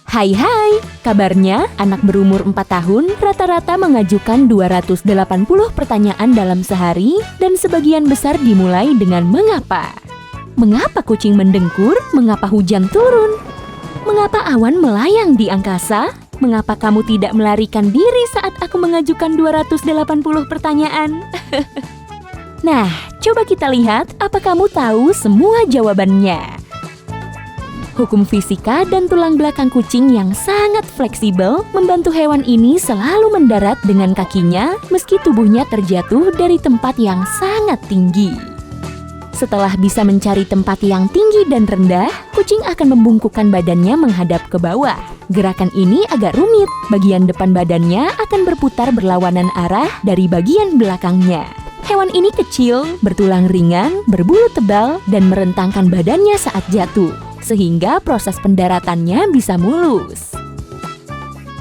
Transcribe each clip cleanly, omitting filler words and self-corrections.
Hai, kabarnya anak berumur 4 tahun rata-rata mengajukan 280 pertanyaan dalam sehari dan sebagian besar dimulai dengan mengapa. Mengapa kucing mendengkur? Mengapa hujan turun? Mengapa awan melayang di angkasa? Mengapa kamu tidak melarikan diri saat aku mengajukan 280 pertanyaan? Nah, coba kita lihat apa kamu tahu semua jawabannya. Hukum fisika dan tulang belakang kucing yang sangat fleksibel membantu hewan ini selalu mendarat dengan kakinya meski tubuhnya terjatuh dari tempat yang sangat tinggi. Setelah bisa mencari tempat yang tinggi dan rendah, kucing akan membungkukkan badannya menghadap ke bawah. Gerakan ini agak rumit, bagian depan badannya akan berputar berlawanan arah dari bagian belakangnya. Hewan ini kecil, bertulang ringan, berbulu tebal, dan merentangkan badannya saat jatuh, sehingga proses pendaratannya bisa mulus.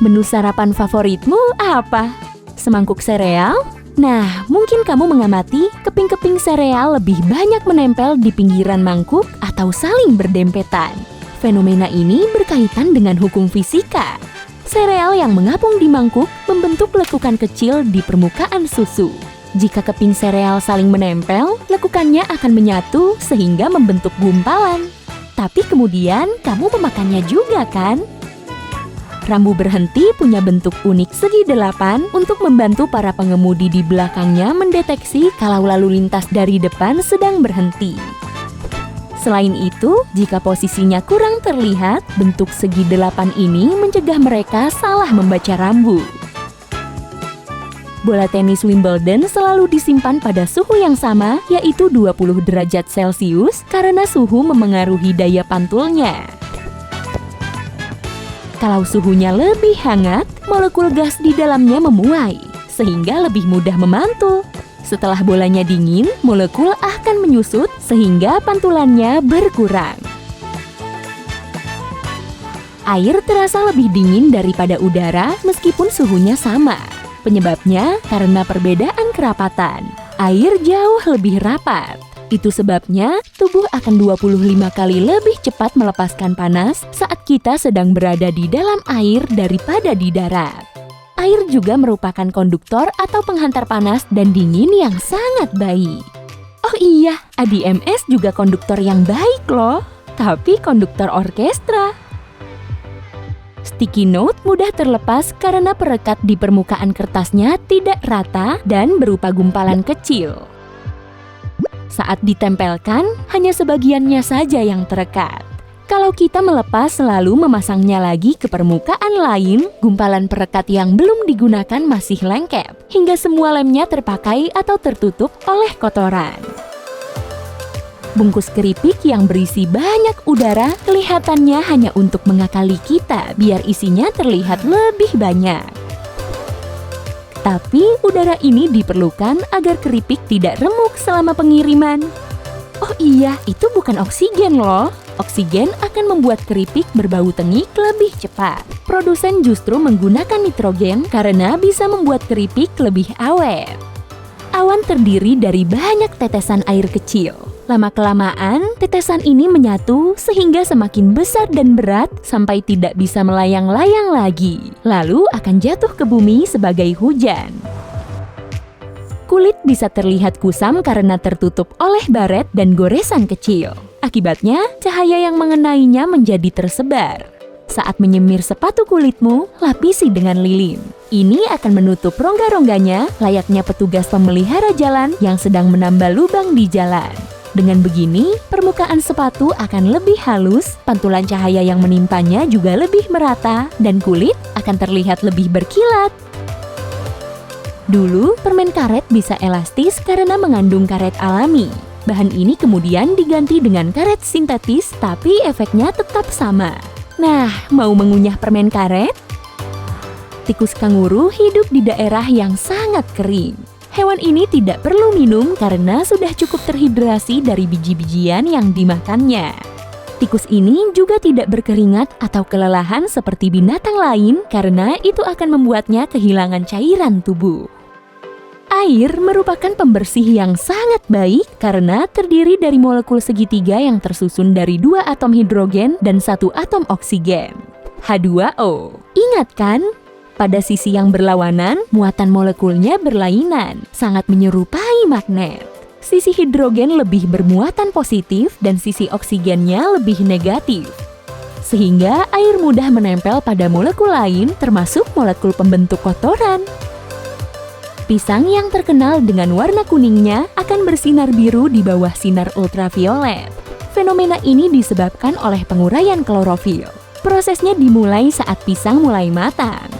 Menu sarapan favoritmu apa? Semangkuk sereal? Nah, mungkin kamu mengamati keping-keping sereal lebih banyak menempel di pinggiran mangkuk atau saling berdempetan. Fenomena ini berkaitan dengan hukum fisika. Sereal yang mengapung di mangkuk membentuk lekukan kecil di permukaan susu. Jika keping sereal saling menempel, lekukannya akan menyatu sehingga membentuk gumpalan. Tapi kemudian kamu memakannya juga kan? Rambu berhenti punya bentuk unik segi 8 untuk membantu para pengemudi di belakangnya mendeteksi kalau lalu lintas dari depan sedang berhenti. Selain itu, jika posisinya kurang terlihat, bentuk segi 8 ini mencegah mereka salah membaca rambu. Bola tenis Wimbledon selalu disimpan pada suhu yang sama, yaitu 20 derajat Celcius, karena suhu memengaruhi daya pantulnya. Kalau suhunya lebih hangat, molekul gas di dalamnya memuai, sehingga lebih mudah memantul. Setelah bolanya dingin, molekul akan menyusut, sehingga pantulannya berkurang. Air terasa lebih dingin daripada udara, meskipun suhunya sama. Penyebabnya karena perbedaan kerapatan. Air jauh lebih rapat. Itu sebabnya tubuh akan 25 kali lebih cepat melepaskan panas saat kita sedang berada di dalam air daripada di darat. Air juga merupakan konduktor atau penghantar panas dan dingin yang sangat baik. Oh iya, ADMS juga konduktor yang baik loh, tapi konduktor orkestra. Sticky note mudah terlepas karena perekat di permukaan kertasnya tidak rata dan berupa gumpalan kecil. Saat ditempelkan, hanya sebagiannya saja yang terekat. Kalau kita melepas lalu memasangnya lagi ke permukaan lain, gumpalan perekat yang belum digunakan masih lengket, hingga semua lemnya terpakai atau tertutup oleh kotoran. Bungkus keripik yang berisi banyak udara kelihatannya hanya untuk mengakali kita biar isinya terlihat lebih banyak. Tapi udara ini diperlukan agar keripik tidak remuk selama pengiriman. Oh iya, itu bukan oksigen loh. Oksigen akan membuat keripik berbau tengik lebih cepat. Produsen justru menggunakan nitrogen karena bisa membuat keripik lebih awet. Awan terdiri dari banyak tetesan air kecil. Lama-kelamaan, tetesan ini menyatu sehingga semakin besar dan berat sampai tidak bisa melayang-layang lagi. Lalu akan jatuh ke bumi sebagai hujan. Kulit bisa terlihat kusam karena tertutup oleh baret dan goresan kecil. Akibatnya, cahaya yang mengenainya menjadi tersebar. Saat menyemir sepatu kulitmu, lapisi dengan lilin. Ini akan menutup rongga-rongganya layaknya petugas pemelihara jalan yang sedang menambal lubang di jalan. Dengan begini, permukaan sepatu akan lebih halus, pantulan cahaya yang menimpanya juga lebih merata, dan kulit akan terlihat lebih berkilat. Dulu, permen karet bisa elastis karena mengandung karet alami. Bahan ini kemudian diganti dengan karet sintetis, tapi efeknya tetap sama. Nah, mau mengunyah permen karet? Tikus kanguru hidup di daerah yang sangat kering. Hewan ini tidak perlu minum karena sudah cukup terhidrasi dari biji-bijian yang dimakannya. Tikus ini juga tidak berkeringat atau kelelahan seperti binatang lain karena itu akan membuatnya kehilangan cairan tubuh. Air merupakan pembersih yang sangat baik karena terdiri dari molekul segitiga yang tersusun dari 2 atom hidrogen dan 1 atom oksigen. H2O. Ingat kan? Pada sisi yang berlawanan, muatan molekulnya berlainan, sangat menyerupai magnet. Sisi hidrogen lebih bermuatan positif dan sisi oksigennya lebih negatif. Sehingga air mudah menempel pada molekul lain termasuk molekul pembentuk kotoran. Pisang yang terkenal dengan warna kuningnya akan bersinar biru di bawah sinar ultraviolet. Fenomena ini disebabkan oleh penguraian klorofil. Prosesnya dimulai saat pisang mulai matang.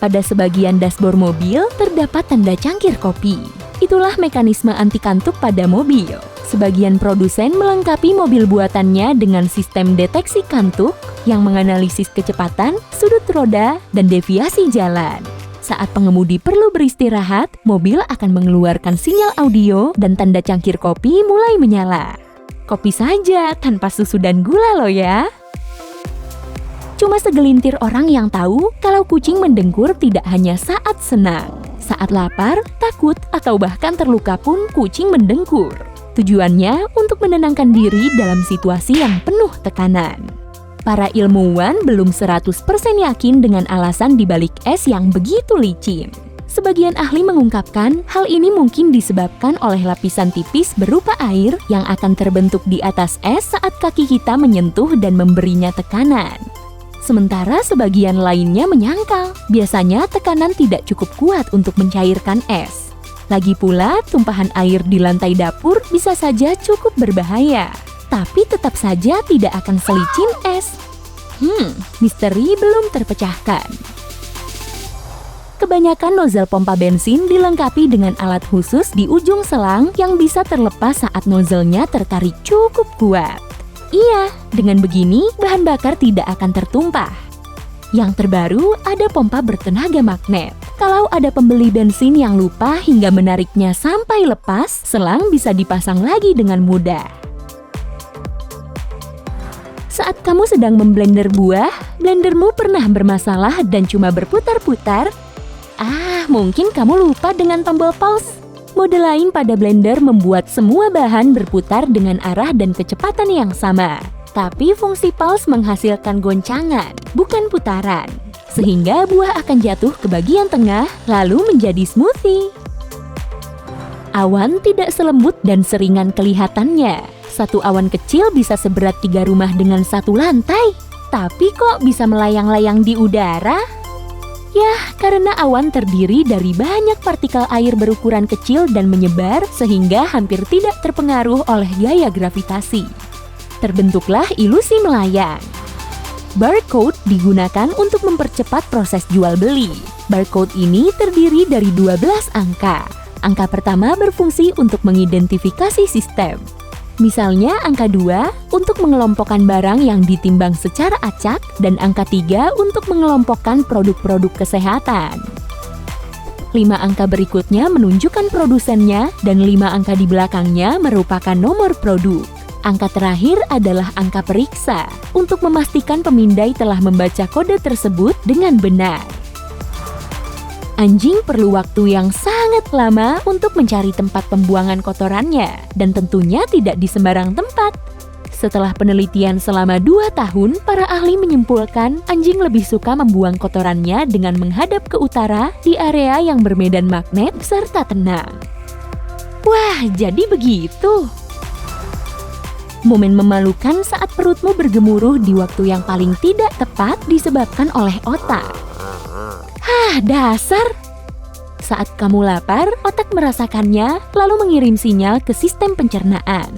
Pada sebagian dashboard mobil terdapat tanda cangkir kopi. Itulah mekanisme anti kantuk pada mobil. Sebagian produsen melengkapi mobil buatannya dengan sistem deteksi kantuk yang menganalisis kecepatan, sudut roda, dan deviasi jalan. Saat pengemudi perlu beristirahat, mobil akan mengeluarkan sinyal audio dan tanda cangkir kopi mulai menyala. Kopi saja, tanpa susu dan gula loh ya. Cuma segelintir orang yang tahu kalau kucing mendengkur tidak hanya saat senang. Saat lapar, takut, atau bahkan terluka pun kucing mendengkur. Tujuannya untuk menenangkan diri dalam situasi yang penuh tekanan. Para ilmuwan belum 100% yakin dengan alasan dibalik es yang begitu licin. Sebagian ahli mengungkapkan hal ini mungkin disebabkan oleh lapisan tipis berupa air yang akan terbentuk di atas es saat kaki kita menyentuh dan memberinya tekanan. Sementara sebagian lainnya menyangkal, biasanya tekanan tidak cukup kuat untuk mencairkan es. Lagi pula, tumpahan air di lantai dapur bisa saja cukup berbahaya. Tapi tetap saja tidak akan selicin es. Misteri belum terpecahkan. Kebanyakan nozzle pompa bensin dilengkapi dengan alat khusus di ujung selang yang bisa terlepas saat nozzle-nya tertarik cukup kuat. Iya, dengan begini bahan bakar tidak akan tertumpah. Yang terbaru ada pompa bertenaga magnet. Kalau ada pembeli bensin yang lupa hingga menariknya sampai lepas, selang bisa dipasang lagi dengan mudah. Saat kamu sedang memblender buah, blendermu pernah bermasalah dan cuma berputar-putar? Mungkin kamu lupa dengan tombol pause. Mode lain pada blender membuat semua bahan berputar dengan arah dan kecepatan yang sama. Tapi fungsi pause menghasilkan goncangan, bukan putaran. Sehingga buah akan jatuh ke bagian tengah, lalu menjadi smoothie. Awan tidak selembut dan seringan kelihatannya. Satu awan kecil bisa seberat 3 rumah dengan 1 lantai. Tapi kok bisa melayang-layang di udara? Yah, karena awan terdiri dari banyak partikel air berukuran kecil dan menyebar sehingga hampir tidak terpengaruh oleh gaya gravitasi. Terbentuklah ilusi melayang. Barcode digunakan untuk mempercepat proses jual beli. Barcode ini terdiri dari 12 angka. Angka pertama berfungsi untuk mengidentifikasi sistem. Misalnya angka 2 untuk mengelompokkan barang yang ditimbang secara acak dan angka 3 untuk mengelompokkan produk-produk kesehatan. 5 angka berikutnya menunjukkan produsennya dan 5 angka di belakangnya merupakan nomor produk. Angka terakhir adalah angka periksa untuk memastikan pemindai telah membaca kode tersebut dengan benar. Anjing perlu waktu yang sangat lama untuk mencari tempat pembuangan kotorannya, dan tentunya tidak di sembarang tempat. Setelah penelitian selama 2 tahun, para ahli menyimpulkan anjing lebih suka membuang kotorannya dengan menghadap ke utara di area yang bermedan magnet serta tenang. Wah, jadi begitu. Momen memalukan saat perutmu bergemuruh di waktu yang paling tidak tepat disebabkan oleh otak. Dasar! Saat kamu lapar, otak merasakannya, lalu mengirim sinyal ke sistem pencernaan.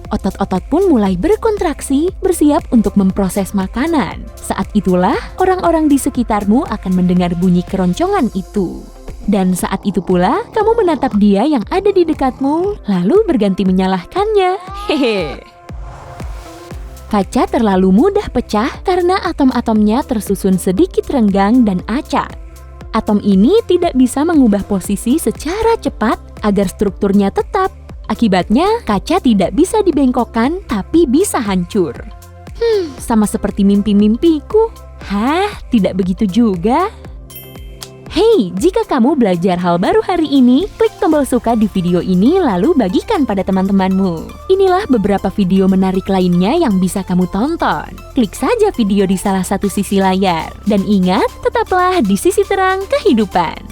Otot-otot pun mulai berkontraksi, bersiap untuk memproses makanan. Saat itulah, orang-orang di sekitarmu akan mendengar bunyi keroncongan itu. Dan saat itu pula, kamu menatap dia yang ada di dekatmu, lalu berganti menyalahkannya. Hehe. Kaca terlalu mudah pecah karena atom-atomnya tersusun sedikit renggang dan acak. Atom ini tidak bisa mengubah posisi secara cepat agar strukturnya tetap. Akibatnya, kaca tidak bisa dibengkokkan tapi bisa hancur. Sama seperti mimpi-mimpiku. Tidak begitu juga. Hey, jika kamu belajar hal baru hari ini, klik tombol suka di video ini lalu bagikan pada teman-temanmu. Inilah beberapa video menarik lainnya yang bisa kamu tonton. Klik saja video di salah satu sisi layar. Dan ingat, tetaplah di sisi terang kehidupan.